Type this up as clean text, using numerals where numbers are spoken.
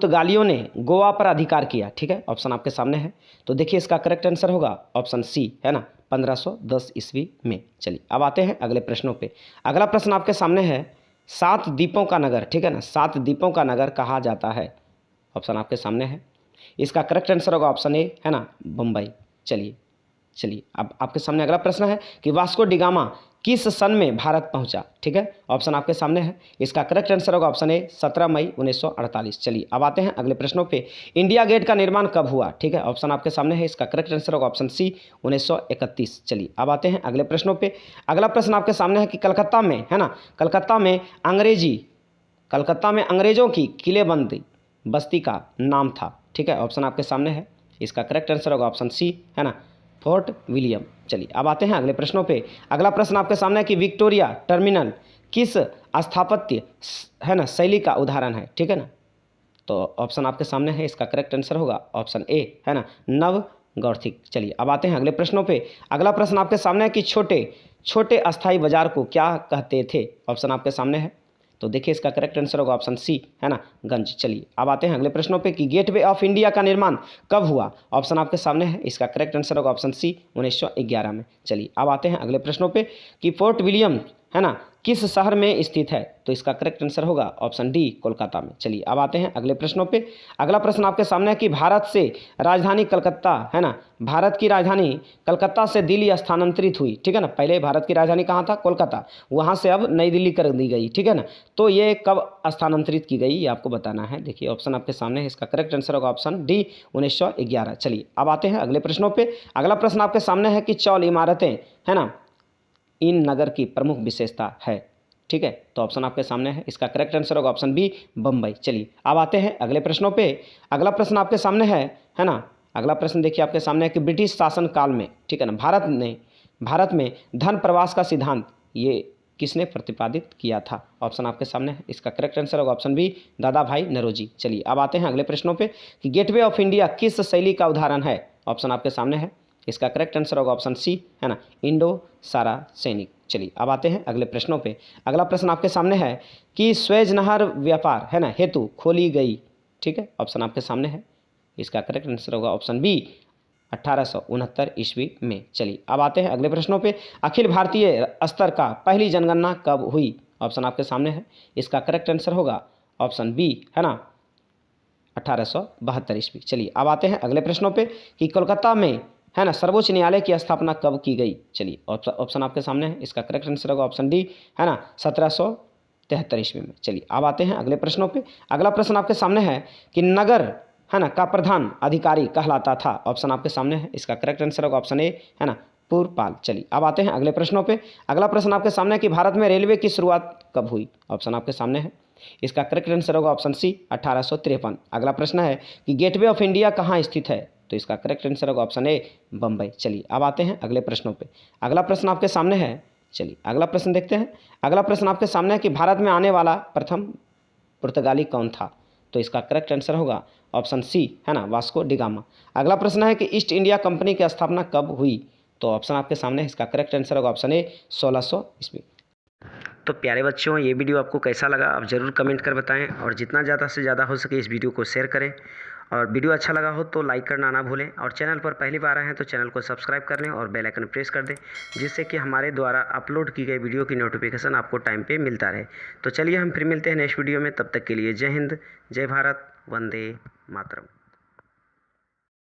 पुर्तगालियों ने गोवा पर अधिकार किया? ठीक है, ऑप्शन आपके सामने है। तो देखिए इसका करेक्ट आंसर होगा ऑप्शन सी, है ना, 1510 ईस्वी में। चलिए अब आते हैं अगले प्रश्नों पे। अगला प्रश्न आपके सामने है, 7 द्वीपों का नगर, ठीक है ना, 7 द्वीपों का नगर कहा जाता है? ऑप्शन आपके सामने है। इसका करेक्ट आंसर होगा ऑप्शन ए, है ना, बम्बई। चलिए अब आपके सामने अगला प्रश्न है कि वास्को डी गामा किस सन में भारत पहुंचा? ठीक है, ऑप्शन आपके सामने है। इसका करेक्ट आंसर होगा ऑप्शन ए, 17 मई 1948। चलिए अब आते हैं अगले प्रश्नों पे। इंडिया गेट का निर्माण कब हुआ? ठीक है, ऑप्शन आपके सामने है। इसका करेक्ट आंसर होगा ऑप्शन सी, 1931। चलिए अब आते हैं अगले प्रश्नों पे। अगला प्रश्न आपके सामने है कि कलकत्ता में, है ना, कलकत्ता में अंग्रेजों की किलेबंदी बस्ती का नाम था? ठीक है, ऑप्शन आपके सामने है। इसका करेक्ट आंसर होगा ऑप्शन सी, है ना, फोर्ट विलियम। चलिए अब आते हैं अगले प्रश्नों पे। अगला प्रश्न आपके सामने है कि विक्टोरिया टर्मिनल किस स्थापत्य, है ना, शैली का उदाहरण है? ठीक है ना, तो ऑप्शन आपके सामने है। इसका करेक्ट आंसर होगा ऑप्शन ए, है ना, नव गॉथिक। चलिए अब आते हैं अगले प्रश्नों पे। अगला प्रश्न आपके सामने है कि छोटे अस्थायी बाजार को क्या कहते थे? ऑप्शन आपके सामने है। तो देखिए इसका करेक्ट आंसर होगा ऑप्शन सी, है ना, गंज। चलिए अब आते हैं अगले प्रश्नों पे कि गेटवे ऑफ इंडिया का निर्माण कब हुआ? ऑप्शन आपके सामने है। इसका करेक्ट आंसर होगा ऑप्शन सी, 1911 में। चलिए अब आते हैं अगले प्रश्नों पे कि फोर्ट विलियम, है ना, किस शहर में स्थित है? तो इसका करेक्ट आंसर होगा ऑप्शन डी, कोलकाता में। चलिए अब आते हैं अगले प्रश्नों पे। अगला प्रश्न आपके सामने है कि भारत से राजधानी कलकत्ता, है ना, भारत की राजधानी कलकत्ता से दिल्ली स्थानांतरित हुई, ठीक है ना। पहले भारत की राजधानी कहाँ था? कोलकाता, वहाँ से अब नई दिल्ली कर दी गई, ठीक है ना। तो ये कब स्थानांतरित की गई ये आपको बताना है। देखिए ऑप्शन आपके सामने है। इसका करेक्ट आंसर होगा ऑप्शन डी, 1911। चलिए अब आते हैं अगले प्रश्नों पे। अगला प्रश्न आपके सामने है कि चौल इमारतें, है ना, इन नगर की प्रमुख विशेषता है? ठीक है, तो ऑप्शन आपके सामने है। इसका करेक्ट आंसर होगा ऑप्शन बी, बम्बई। चलिए अब आते हैं अगले प्रश्नों पे। अगला प्रश्न आपके सामने है ना, अगला प्रश्न देखिए आपके सामने है कि ब्रिटिश शासन काल में, ठीक है ना, भारत में धन प्रवास का सिद्धांत ये किसने प्रतिपादित किया था? ऑप्शन आपके सामने है। इसका करेक्ट आंसर होगा ऑप्शन बी, दादा भाई नौरोजी। चलिए अब आते हैं अगले प्रश्नों पे कि गेटवे ऑफ इंडिया किस शैली का उदाहरण है? ऑप्शन आपके सामने है। इसका करेक्ट आंसर होगा ऑप्शन सी, है ना, इंडो सारा सैनिक। चलिए अब आते हैं अगले प्रश्नों पे। अगला प्रश्न आपके सामने है कि स्वेज नहर व्यापार, है ना, हेतु खोली गई, ठीक है, ऑप्शन आपके सामने है। इसका करेक्ट आंसर होगा ऑप्शन बी, 1869 ईस्वी में। चलिए अब आते हैं अगले प्रश्नों पे। अखिल भारतीय स्तर का पहली जनगणना कब हुई? ऑप्शन आपके सामने है। इसका करेक्ट आंसर होगा ऑप्शन बी, है ना, 1872 ईस्वी। चलिए अब आते हैं अगले प्रश्नों पे कि कोलकाता में, है ना, सर्वोच्च न्यायालय की स्थापना कब की गई? चलिए ऑप्शन आपके सामने है। इसका करेक्ट आंसर होगा ऑप्शन डी, है ना, 1773 ईस्वी में। चलिए अब आते हैं अगले प्रश्नों पे। अगला प्रश्न आपके सामने है कि नगर, है ना, का प्रधान अधिकारी कहलाता था? ऑप्शन आपके सामने है। इसका करेक्ट आंसर होगा ऑप्शन ए, है ना, पूर्वपाल। चलिए अब आते हैं अगले प्रश्नों पे। अगला प्रश्न आपके सामने है कि भारत में रेलवे की शुरुआत कब हुई? ऑप्शन आपके सामने है। इसका करेक्ट आंसर होगा ऑप्शन सी, 1853। अगला प्रश्न है कि गेटवे ऑफ इंडिया कहाँ स्थित है? तो इसका करेक्ट आंसर होगा ऑप्शन ए, बम्बई। चलिए अब आते हैं अगले प्रश्नों पे। अगला प्रश्न आपके सामने है। चलिए अगला प्रश्न देखते हैं। अगला प्रश्न आपके सामने है कि भारत में आने वाला प्रथम पुर्तगाली कौन था? तो इसका करेक्ट आंसर होगा ऑप्शन सी, है ना, वास्को डी गामा। अगला प्रश्न है कि ईस्ट इंडिया कंपनी की स्थापना कब हुई? तो ऑप्शन आपके सामने है। इसका करेक्ट आंसर होगा ऑप्शन ए, 1600 ईस्वी। तो प्यारे बच्चों, ये वीडियो आपको कैसा लगा आप ज़रूर कमेंट कर बताएं, और जितना ज़्यादा से ज़्यादा हो सके इस वीडियो को शेयर करें, और वीडियो अच्छा लगा हो तो लाइक करना ना भूलें, और चैनल पर पहली बार आए हैं तो चैनल को सब्सक्राइब कर लें और बेल आइकन प्रेस कर दें, जिससे कि हमारे द्वारा अपलोड की गई वीडियो की नोटिफिकेशन आपको टाइम पे मिलता रहे। तो चलिए हम फिर मिलते हैं नेक्स्ट वीडियो में। तब तक के लिए जय हिंद, जय भारत, वंदे मातरम।